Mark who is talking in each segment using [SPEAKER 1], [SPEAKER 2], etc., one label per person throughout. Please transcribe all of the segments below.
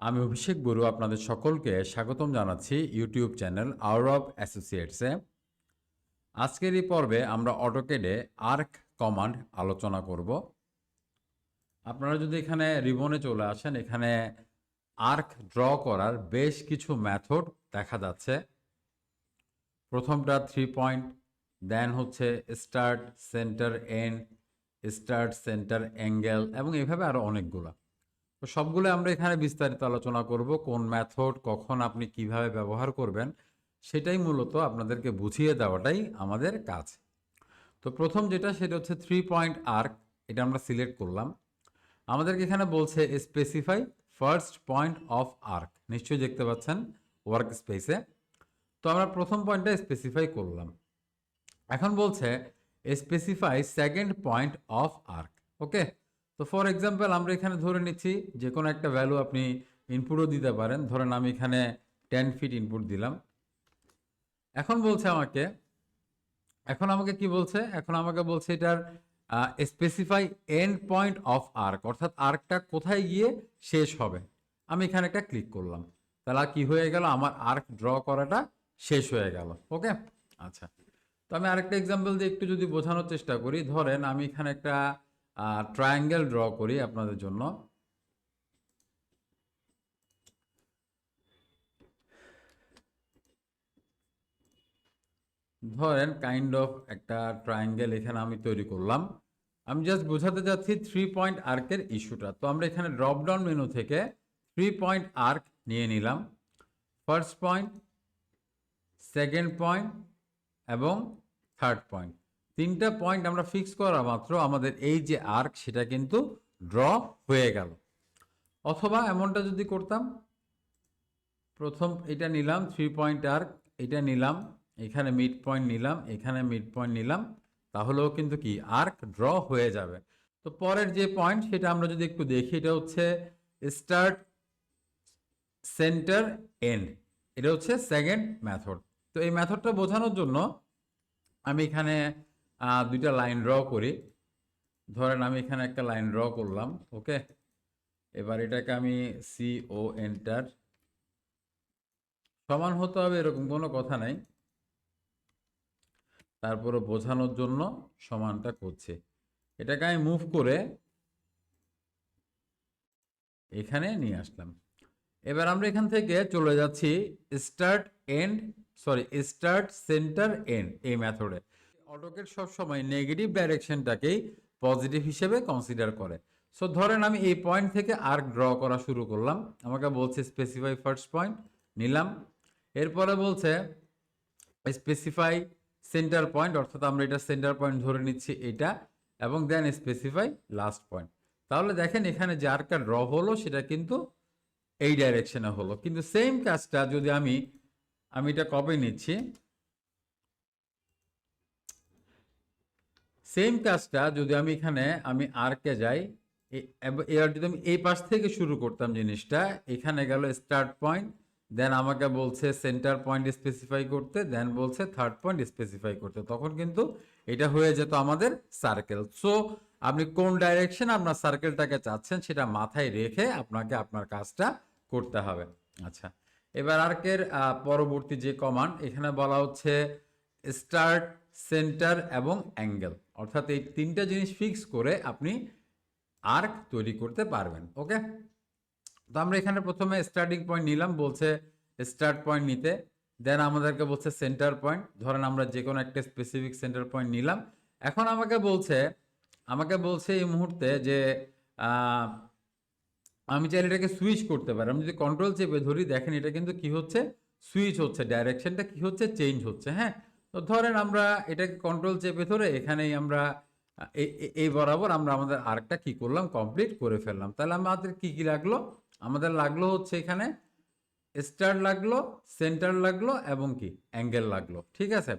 [SPEAKER 1] আমি অভিষেক বড়ুয়া আপনাদের সকলকে স্বাগতম জানাচ্ছি ইউটিউব চ্যানেল আওয়ার অফ অ্যাসোসিয়েটসে। আজকের এই পর্বে আমরা অটোকেডে আর্ক কমান্ড আলোচনা করব। আপনারা যদি এখানে রিবনে চলে আসেন, এখানে আর্ক ড্র করার বেশ কিছু মেথড দেখা যাচ্ছে। প্রথমটা 3 পয়েন্ট, দেন হচ্ছে start, centre, end, start, centre, angle এবং এইভাবে আরও অনেকগুলো। তো সবগুলো আমরা এখানে বিস্তারিত আলোচনা করব। কোন মেথড কখন আপনি কিভাবে ব্যবহার করবেন সেটাই মূলত আপনাদেরকে বুঝিয়ে দেওয়াটাই আমাদের কাজ। তো প্রথম যেটা সেটা হচ্ছে 3 পয়েন্ট আর্ক, এটা আমরা সিলেক্ট করলাম। আমাদেরকে এখানে বলছে specify first point of arc, নিশ্চয়ই দেখতে পাচ্ছেন ওয়ার্ক স্পেসে। তো আমরা প্রথম পয়েন্টটা স্পেসিফাই করলাম। এখন বলছে specify second point of arc. Okay, তো ফর এক্সাম্পল আমরা এখানে ধরে নিচ্ছি যে কোনো একটা ভ্যালু আপনি ইনপুটও দিতে পারেন। ধরেন আমি এখানে 10 ফিট ইনপুট দিলাম। এখন বলছে আমাকে কি বলছে, এখন আমাকে বলছে এটার specify end point of arc, অর্থাৎ আর্কটা কোথায় গিয়ে শেষ হবে। আমি এখানে একটা ক্লিক করলাম, তাহলে কি হয়ে গেল, আমার আর্ক ড্র করাটা শেষ হয়ে গেল। ওকে, আচ্ছা, তো আমি আরেকটা এক্সাম্পল দিয়ে একটু যদি বোঝানোর চেষ্টা করি। ধরেন আমি এখানে একটা ট্রায়াঙ্গেল ড্র করি আপনাদের জন্য। ধরেন কাইন্ড অফ একটা ট্রায়াঙ্গেল এখানে আমি তৈরি করলাম। আমি জাস্ট বোঝাতে যাচ্ছি 3 পয়েন্ট আর্কের ইস্যুটা। তো আমরা এখানে ড্রপ ডাউন মেনু থেকে 3 পয়েন্ট আর্ক নিয়ে নিলাম। ফার্স্ট পয়েন্ট, সেকেন্ড পয়েন্ট এবং থার্ড পয়েন্ট, তিনটা পয়েন্ট আমরা ফিক্স করা মাত্র আমাদের এই যে আর্ক সেটা কিন্তু ড্র হয়ে গেল। অথবা এমনটা যদি করতাম, প্রথম এটা নিলাম 3 পয়েন্ট আর্ক, এটা নিলাম, এখানে মিড পয়েন্ট নিলাম, এখানে মিড পয়েন্ট নিলাম, তাহলেও কিন্তু কি আর্ক ড্র হয়ে যাবে। তো পরের যে পয়েন্ট সেটা আমরা যদি একটু দেখি, এটা হচ্ছে স্টার্ট, সেন্টার, এন্ড, এটা হচ্ছে সেকেন্ড মেথড। তো এই মেথডটা বোঝানোর জন্য আমি এখানে দুইটা লাইন ড্র করি। ধরেন আমি এখানে একটা লাইন ড্র করলাম। ওকে, এবার এটাকে আমি CO এন্টার, সমান হতে হবে এরকম কোনো কথা নাই, তারপরে বোঝানোর জন্য সমানটা করছে। এটাকে আমি মুভ করে এখানে নিয়ে আসলাম। এবার আমরা এখান থেকে চলে যাচ্ছি start end, start, centre, end এই মেথডে। অটোক্যাড সবসময় নেগেটিভ ডাইরেকশনটাকেই পজিটিভ হিসেবে কনসিডার করে। সো ধরেন আমি এই পয়েন্ট থেকে আর্ক ড্র করা শুরু করলাম। আমাকে বলছে স্পেসিফাই ফার্স্ট পয়েন্ট, নিলাম। এরপরে বলছে স্পেসিফাই সেন্টার পয়েন্ট, অর্থাৎ আমরা এটা সেন্টার পয়েন্ট ধরে নিচ্ছি এটা, এবং দেন স্পেসিফাই লাস্ট পয়েন্ট। তাহলে দেখেন এখানে যে আর্কটা ড্র হলো সেটা কিন্তু এই ডাইরেকশনে হলো। কিন্তু সেম কাজটা যদি আমি এটা কপি নিচ্ছি, সেম কাজটা যদি আমি এখানে আর্কে যাই, এবার যদি আমি এই পাশ থেকে শুরু করতাম জিনিসটা, এখানে গেল স্টার্ট পয়েন্ট, দেন আমাকে বলছে সেন্টার পয়েন্ট স্পেসিফাই করতে, দেন বলছে থার্ড পয়েন্ট স্পেসিফাই করতে, তখন কিন্তু এটা হয়ে যেত আমাদের সার্কেল। সো আপনি কোন ডাইরেকশন আপনার সার্কেলটাকে চাচ্ছেন সেটা মাথায় রেখে আপনাকে আপনার কাজটা করতে হবে। আচ্ছা, এবার আর্কের পরবর্তী যে কমান্ড এখানে বলা হচ্ছে স্টার্ট, সেন্টার এবং অ্যাঙ্গেল, অর্থাৎ এই তিনটা জিনিস ফিক্স করে আপনি আর্ক তৈরি করতে পারবেন। ওকে, তো আমরা এখানে প্রথমে স্টার্টিং পয়েন্ট নিলাম, বলছে স্টার্ট পয়েন্ট নিতে, দেন আমাদেরকে বলছে সেন্টার পয়েন্ট, ধরেন আমরা যে কোনো একটা স্পেসিফিক সেন্টার পয়েন্ট নিলাম। এখন আমাকে বলছে এই মুহূর্তে যে আমি চাইলে এটাকে সুইচ করতে পারি। আমি যদি কন্ট্রোল চেপে ধরি, দেখেন এটা কিন্তু কি হচ্ছে, সুইচ হচ্ছে, ডাইরেকশনটা কি হচ্ছে, চেঞ্জ হচ্ছে। হ্যাঁ, তো ধরেন আমরা এটাকে কন্ট্রোল চেপে ধরে এখানেই আমরা এই বরাবর আমরা আমাদের আর্কটা কি করলাম, কমপ্লিট করে ফেললাম। তাহলে আমাদের কি কি লাগলো, আমাদের লাগলো হচ্ছে এখানে স্টার্ট লাগলো, সেন্টার লাগলো এবং কি অ্যাঙ্গেল লাগলো। ঠিক আছে,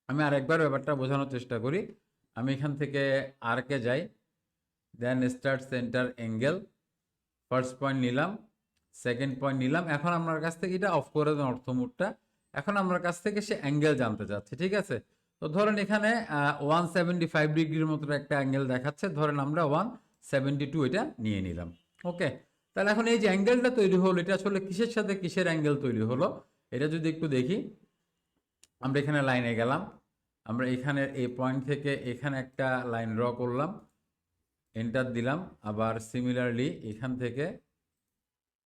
[SPEAKER 1] আমি আরেকবার ব্যাপারটা বোঝানোর চেষ্টা করি। আমি এখান থেকে আর্কে যাই, then start, centre, angle, first point নিলাম, সেকেন্ড পয়েন্ট নিলাম। এখন আমার কাছ থেকে এটা অফ করে দেন অর্থ মোডটা। এখন আমার কাছ থেকে সে অ্যাঙ্গেল জানতে চাচ্ছে। ঠিক আছে, তো ধরেন এখানে 175 ডিগ্রির মতো একটা অ্যাঙ্গেল দেখাচ্ছে, ধরেন আমরা 172 এটা নিয়ে নিলাম। ওকে, তাহলে এখন এই যে অ্যাঙ্গেলটা তৈরি হলো, এটা আসলে কিসের সাথে কিসের অ্যাঙ্গেল তৈরি হলো এটা যদি একটু দেখি। আমরা এখানে লাইনে গেলাম, আমরা এখানে এই পয়েন্ট থেকে এখানে একটা লাইন ড্র করলাম, এন্টার দিলাম, আবার সিমিলারলি এখান থেকে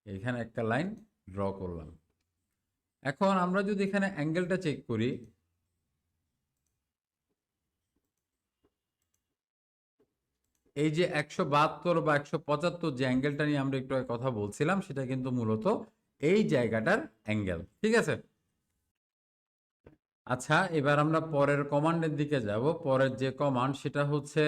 [SPEAKER 1] এখানে একটা লাইন ড্র করলাম। এখন আমরা যদি এখানে অ্যাঙ্গেলটা চেক করি, এই যে 172 বা 175 যে অ্যাঙ্গেলটা নিয়ে আমরা একটু আগে কথা বলছিলাম, সেটা কিন্তু মূলত এই জায়গাটার অ্যাঙ্গেল, ঠিক আছে। আচ্ছা, এবার আমরা পরের কমান্ডের দিকে যাব। পরের যে কমান্ড সেটা হচ্ছে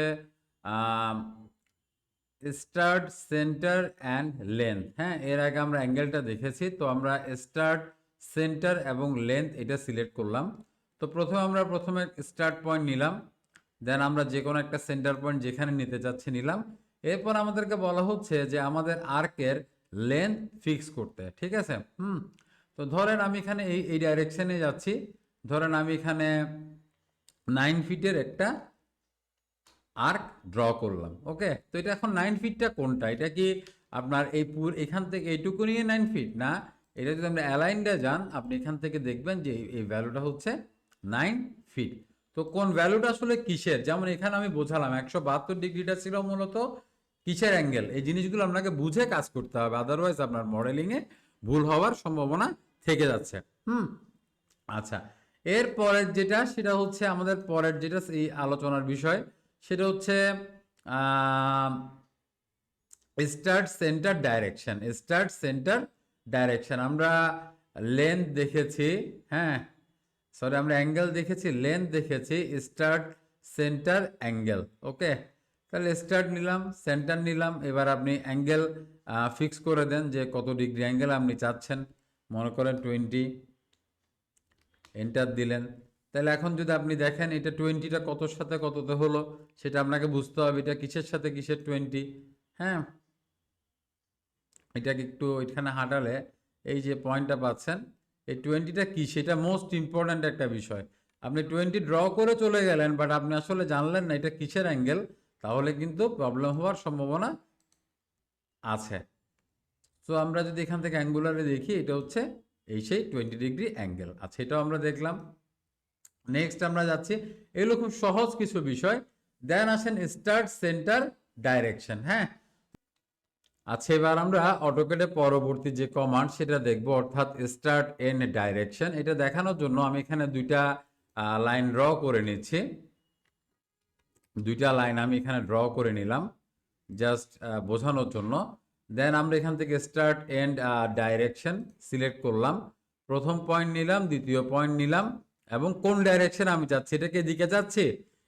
[SPEAKER 1] স্টার্ট, সেন্টার অ্যান্ড লেন্থ। হ্যাঁ, এর আগে আমরা অ্যাঙ্গেলটা দেখেছি, তো আমরা স্টার্ট, সেন্টার এবং লেন্থ এটা সিলেক্ট করলাম। তো প্রথমে স্টার্ট পয়েন্ট নিলাম, দেন আমরা যে কোনো একটা সেন্টার পয়েন্ট যেখানে নিতে যাচ্ছি নিলাম। এরপর আমাদেরকে বলা হচ্ছে যে আমাদের আর্কের লেন্থ ফিক্স করতে, ঠিক আছে। তো ধরেন আমি এখানে এই ডাইরেকশনে যাচ্ছি, ধরেন আমি এখানে 9 ফিটের একটা আর্ক ড্র করলাম। ওকে, তো এটা এখন 9 ফিটটা কোনটা? এটা কি আপনার এখান থেকে এইটুকু নিয়ে 9 ফিট না? এটা যদি আমরা অ্যালাইনডে যান, আপনি এখান থেকে দেখবেন যে এই ভ্যালুটা হচ্ছে 9 ফিট। তো কোন ভ্যালুটা আসলে কিসের? যেমন এখানে আমি বোঝালাম 172 ডিগ্রিটা ছিল মূলত কিসের অ্যাঙ্গেল, এই জিনিসগুলো আপনাকে বুঝে কাজ করতে হবে, আদারওয়াইজ আপনার মডেলিংয়ে ভুল হওয়ার সম্ভাবনা থেকে যাচ্ছে। আচ্ছা, এর পরের যেটা সেটা হচ্ছে আমাদের পরের যেটা এই আলোচনার বিষয়, সেটা হচ্ছে start, centre, direction. Start, centre, direction. আমরা লেন্থ দেখেছি, হ্যাঁ সরি, আমরা অ্যাঙ্গেল দেখেছি, লেন্থ দেখেছি, স্টার্ট, সেন্টার, অ্যাঙ্গেল। ওকে, তাহলে স্টার্ট নিলাম, সেন্টার নিলাম, এবার আপনি অ্যাঙ্গেল ফিক্স করে দেন যে কত ডিগ্রি অ্যাঙ্গেল আপনি চাচ্ছেন, মনে করেন 20, এন্টার দিলেন। তাহলে এখন যদি আপনি দেখেন এটা 20টা কতর সাথে কততে হলো সেটা আপনাকে বুঝতে হবে, এটা কিসের সাথে কিসের 20। হ্যাঁ, এটাকে একটু এখানে হাঁটালে এই যে পয়েন্টটা পাচ্ছেন, এই 20টা কি সেটা মোস্ট ইম্পর্ট্যান্ট একটা বিষয়। আপনি 20 ড্র করে চলে গেলেন, বাট আপনি আসলে জানলেন না এটা কিসের অ্যাঙ্গেল, তাহলে কিন্তু প্রবলেম হওয়ার সম্ভাবনা আছে। তো আমরা যদি এখান থেকে অ্যাঙ্গুলারে দেখি, এটা হচ্ছে এই সেই 20 ডিগ্রি অ্যাঙ্গেল। আচ্ছা, এটাও আমরা দেখলাম। নেক্সট আমরা যাচ্ছি, এগুলো খুব সহজ কিছু বিষয়। দেন আসেন স্টার্ট, সেন্টার, ডাইরেকশন। হ্যাঁ, আচ্ছা, এবার আমরা অটোক্যাডে পরবর্তী যে কমান্ড সেটা দেখব, অর্থাৎ স্টার্ট, এন্ড, ডাইরেকশন। এটা দেখানোর জন্য আমি এখানে দুইটা লাইন ড্র করে নিচ্ছি। দুইটা লাইন আমি এখানে ড্র করে নিলাম জাস্ট বোঝানোর জন্য। দেন আমরা এখান থেকে স্টার্ট, এন্ড, ডাইরেকশন সিলেক্ট করলাম। প্রথম পয়েন্ট নিলাম, দ্বিতীয় পয়েন্ট নিলাম, এবং কোন ডাইরেকশন আমি যাচ্ছি, এটাকে এদিকে যাচ্ছে,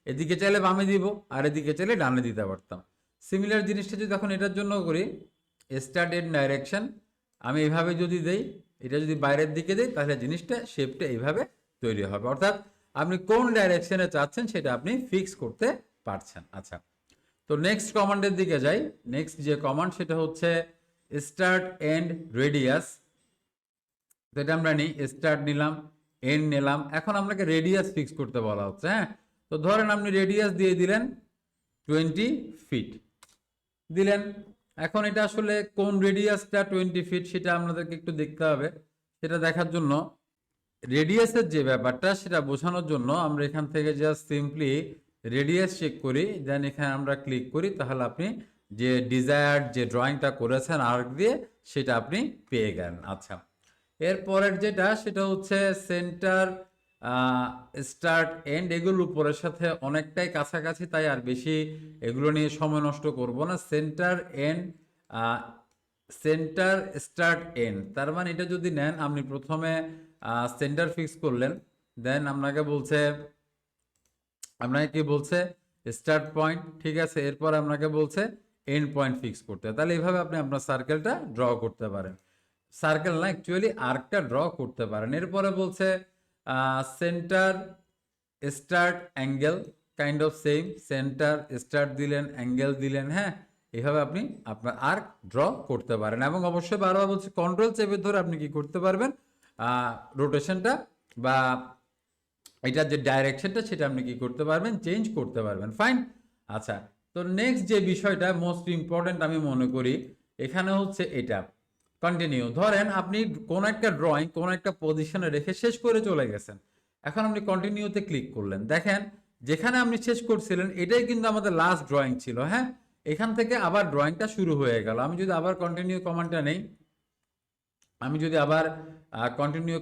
[SPEAKER 1] এদিকে চাইলে বামে দিব, আর এদিকে চাইলে ডানে দিতে পারতাম। সিমিলার জিনিসটা যদি এখন এটার জন্য করি, স্টার্ট, এন্ড, ডাইরেকশন আমি এইভাবে যদি দেই, এটা যদি বাইরের দিকে দেই, তাহলে জিনিসটা শেপটা এইভাবে তৈরি হবে, অর্থাৎ আপনি কোন ডাইরেকশনে চাচ্ছেন সেটা আপনি ফিক্স করতে পারছেন। আচ্ছা, তো নেক্সট কমান্ডের দিকে যাই। নেক্সট যে কমান্ড সেটা হচ্ছে স্টার্ট, এন্ড, রেডিয়াস। তো এটা আমরা নিই, স্টার্ট নিলাম, এন্ড নিলাম, এখন আপনাকে রেডিয়াস ফিক্স করতে বলা হচ্ছে। হ্যাঁ, তো ধরেন আপনি রেডিয়াস দিয়ে দিলেন 20 ফিট দিলেন। এখন এটা আসলে কোন রেডিয়াসটা 20 ফিট সেটা আপনাদেরকে একটু দেখতে হবে। সেটা দেখার জন্য রেডিয়াসের যে ব্যাপারটা সেটা বোঝানোর জন্য আমরা এখান থেকে জাস্ট সিম্পলি রেডিয়াস চেক করি, দেন এখানে আমরা ক্লিক করি, তাহলে আপনি যে ডিজায়ার্ড যে ড্রয়িংটা করেছেন আর্ক দিয়ে সেটা আপনি পেয়ে গেলেন। আচ্ছা, এরপরের যেটা সেটা হচ্ছে সেন্টার, স্টার্ট, এন্ড। এগুলো উপরের সাথে অনেকটাই কাছাকাছি, তাই আর বেশি এগুলো নিয়ে সময় নষ্ট করব না। Centre, end, centre, start, end, তার মানে এটা যদি নেন, আপনি প্রথমে সেন্টার ফিক্স করলেন, দেন আপনাকে কি বলছে স্টার্ট পয়েন্ট, ঠিক আছে, এরপর আপনাকে বলছে এন্ড পয়েন্ট ফিক্স করতে। তাহলে এইভাবে আপনি আপনার সার্কেলটা ড্র করতে পারেন, সার্কেল না অ্যাকচুয়ালি আর্কটা ড্র করতে পারেন। এরপরে বলছে centre, start, angle, kind of same, centre, start দিলেন, অ্যাঙ্গেল দিলেন। হ্যাঁ, এইভাবে আপনি আপনার আর্ক ড্র করতে পারেন, এবং অবশ্যই বারবার বলছি কন্ট্রোল চেপে ধরে আপনি কি করতে পারবেন, রোটেশনটা বা এটার যে ডাইরেকশনটা সেটা আপনি কি করতে পারবেন, চেঞ্জ করতে পারবেন। ফাইন। আচ্ছা, তো নেক্সট যে বিষয়টা মোস্ট ইম্পর্টেন্ট আমি মনে করি, এখানে হচ্ছে এটা কন্টিনিউ। ধরেন আপনি কোন একটা ড্রয়িং কোন একটা পজিশনে রেখে শেষ করে চলে গেছেন, এখন আপনি কন্টিনিউতে ক্লিক করলেন, দেখেন যেখানে আপনি শেষ করছিলেন এটাই কিন্তু আমাদের লাস্ট ড্রয়িং ছিল। হ্যাঁ, এখান থেকে আবার ড্রয়িংটা শুরু হয়ে গেল। আমি যদি আবার কন্টিনিউ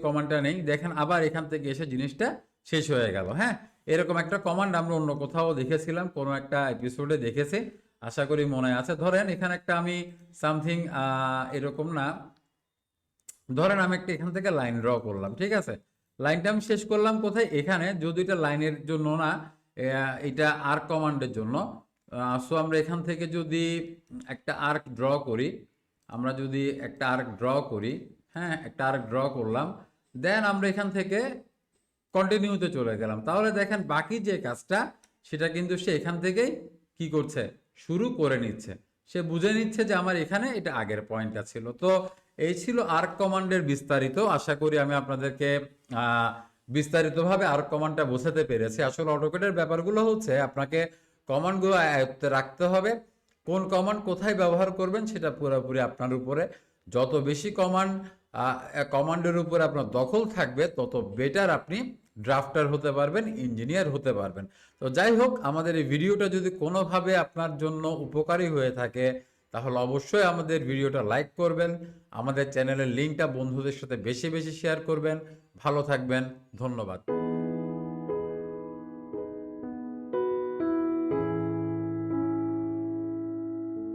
[SPEAKER 1] কমান্ডটা নেই, দেখেন আবার এখান থেকে এসে জিনিসটা শেষ হয়ে গেল। হ্যাঁ, এরকম একটা কমান্ড আমরা অন্য কোথাও দেখেছিলাম, কোনো একটা এপিসোডে দেখেছি, আশা করি মনে আছে। ধরেন এখানে একটা আমি সামথিং এরকম না, ধরেন আমি একটা এখান থেকে লাইন ড্র করলাম, ঠিক আছে, লাইনটা আমি শেষ করলাম কোথায়, এখানে। যদি এটা লাইনের জন্য না, এটা আর্ক কমান্ডের জন্য। সো আমরা এখান থেকে যদি একটা আর্ক ড্র করি, আমরা যদি একটা আর্ক ড্র করি, হ্যাঁ একটা আর্ক ড্র করলাম, দেন আমরা এখান থেকে কন্টিনিউতে চলে গেলাম, তাহলে দেখেন বাকি যে কাজটা সেটা কিন্তু সে এখান থেকেই কি করছে, শুরু করে নিচ্ছে। সে বুঝে নিচ্ছে যে আমার এখানে এটা আগের পয়েন্টটা ছিল। তো এই ছিল আর্ক কমান্ডের বিস্তারিত। আশা করি আমি আপনাদেরকে বিস্তারিতভাবে আর্ক কমান্ডটা বোঝাতে পেরেছি। আসলে অটোক্যাডের ব্যাপারগুলো হচ্ছে আপনাকে কমান্ডগুলো আয়ত্তে রাখতে হবে, কোন কমান্ড কোথায় ব্যবহার করবেন সেটা পুরোপুরি আপনার উপরে। যত বেশি কমান্ডের উপরে আপনার দখল থাকবে, তত বেটার আপনি ড্রাফটার হতে পারবেন, ইঞ্জিনিয়ার হতে পারবেন। তো যাই হোক, আমাদের এই ভিডিওটা যদি কোনোভাবে আপনার জন্য উপকারী হয়ে থাকে, তাহলে অবশ্যই আমাদের ভিডিওটা লাইক করবেন, আমাদের চ্যানেলের লিঙ্কটা বন্ধুদের সাথে বেশি বেশি শেয়ার করবেন। ভালো থাকবেন, ধন্যবাদ।